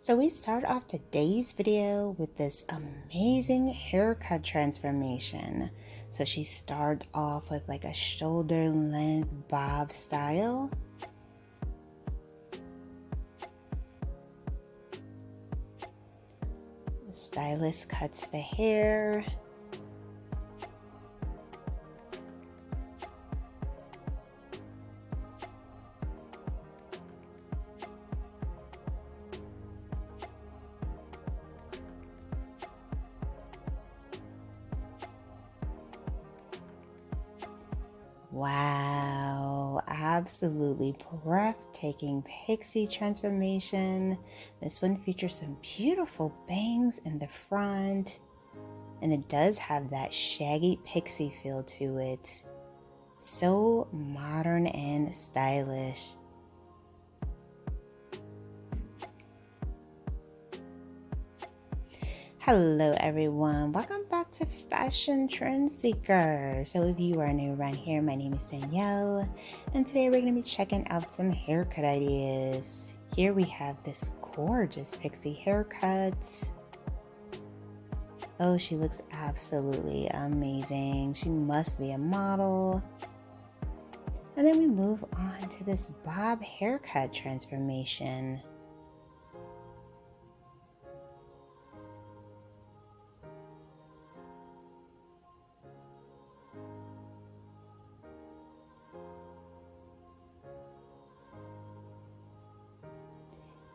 So we start off today's video with this amazing haircut transformation. So she starts off with like a shoulder length bob style. The stylist cuts the hair. Wow, absolutely breathtaking pixie transformation. This one features some beautiful bangs in the front, and it does have that shaggy pixie feel to it. So modern and stylish. Hello everyone, welcome back to Fashion Trend Seeker. So if you are new around here, my name is Danielle, and today we're going to be checking out some haircut ideas. Here we have this gorgeous pixie haircut. Oh, she looks absolutely amazing. She must be a model. And then we move on to this bob haircut transformation.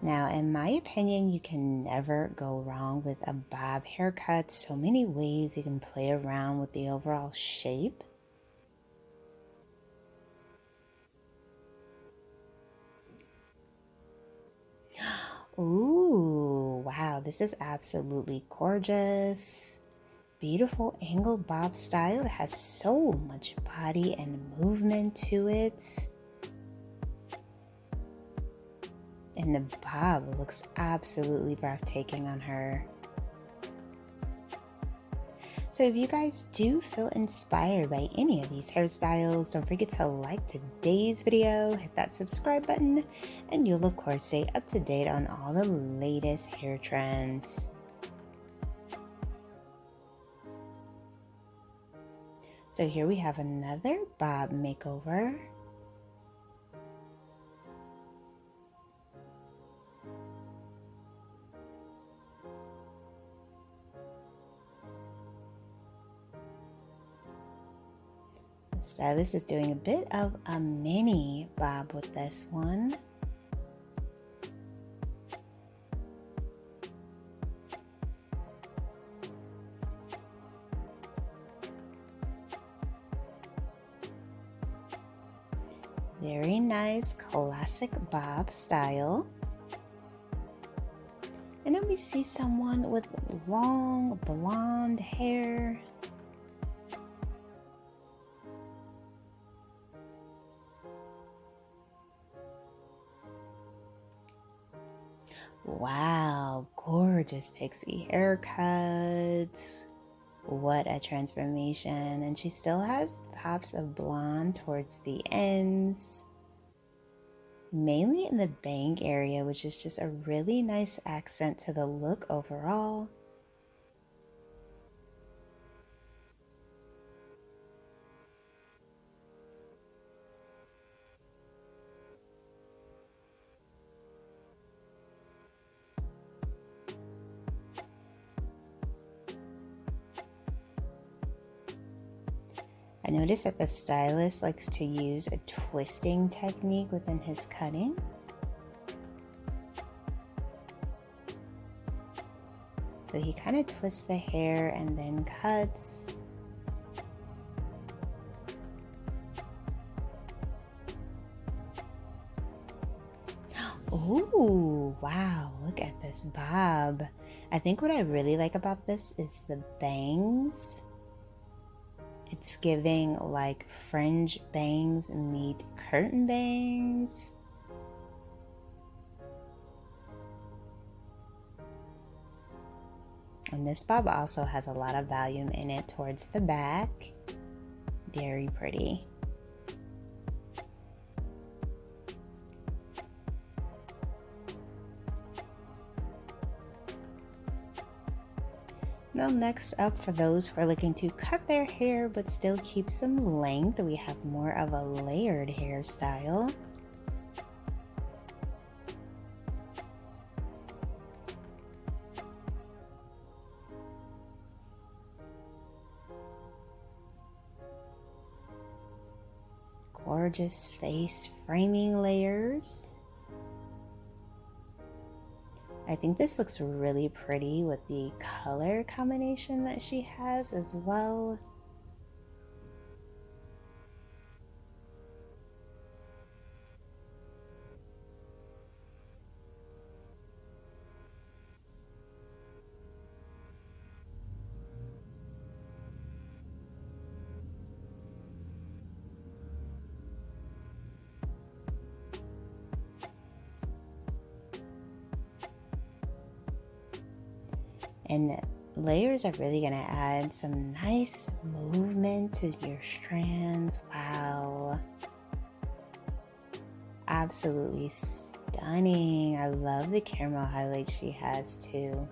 Now, in my opinion, you can never go wrong with a bob haircut. So many ways you can play around with the overall shape. Ooh, wow, this is absolutely gorgeous. Beautiful angle bob style. It has so much body and movement to it. And the bob looks absolutely breathtaking on her. So if you guys do feel inspired by any of these hairstyles, don't forget to like today's video, hit that subscribe button, and you'll of course stay up to date on all the latest hair trends. So here we have another bob makeover. The stylist is doing a bit of a mini bob with this one. Very nice classic bob style. And then we see someone with long blonde hair. Wow, gorgeous pixie haircut. What a transformation. And she still has pops of blonde towards the ends, mainly in the bang area, which is just a really nice accent to the look overall. I noticed that the stylist likes to use a twisting technique within his cutting. So he kind of twists the hair and then cuts. Ooh, wow, look at this bob. I think what I really like about this is the bangs. It's giving like fringe bangs meet curtain bangs. And this bob also has a lot of volume in it towards the back. Very pretty. Now next up, for those who are looking to cut their hair but still keep some length, we have more of a layered hairstyle. Gorgeous face framing layers. I think this looks really pretty with the color combination that she has as well. And the layers are really gonna add some nice movement to your strands. Wow. Absolutely stunning. I love the caramel highlights she has too.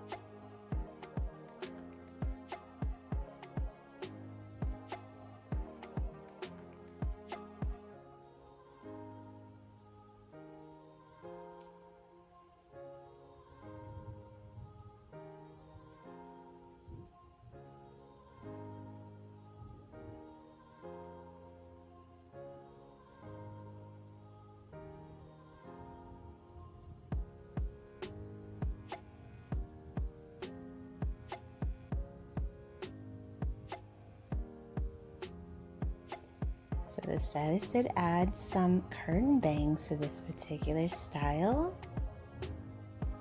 So the stylist did add some curtain bangs to this particular style.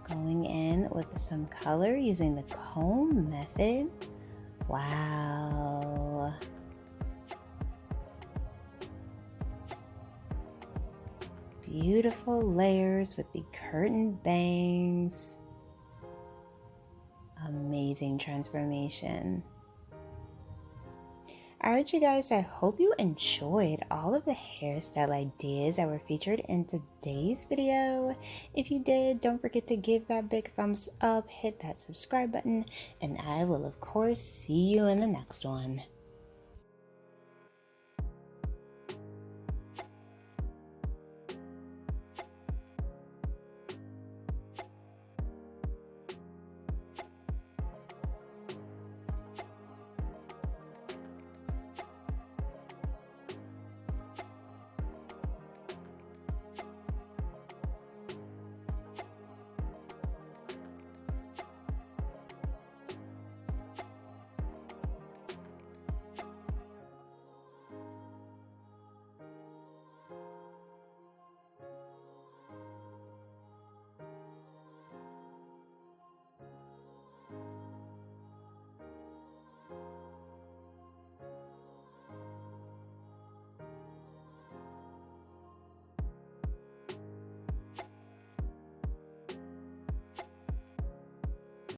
Going in with some color using the comb method. Wow. Beautiful layers with the curtain bangs. Amazing transformation. Alright you guys, I hope you enjoyed all of the hairstyle ideas that were featured in today's video. If you did, don't forget to give that big thumbs up, hit that subscribe button, and I will of course see you in the next one.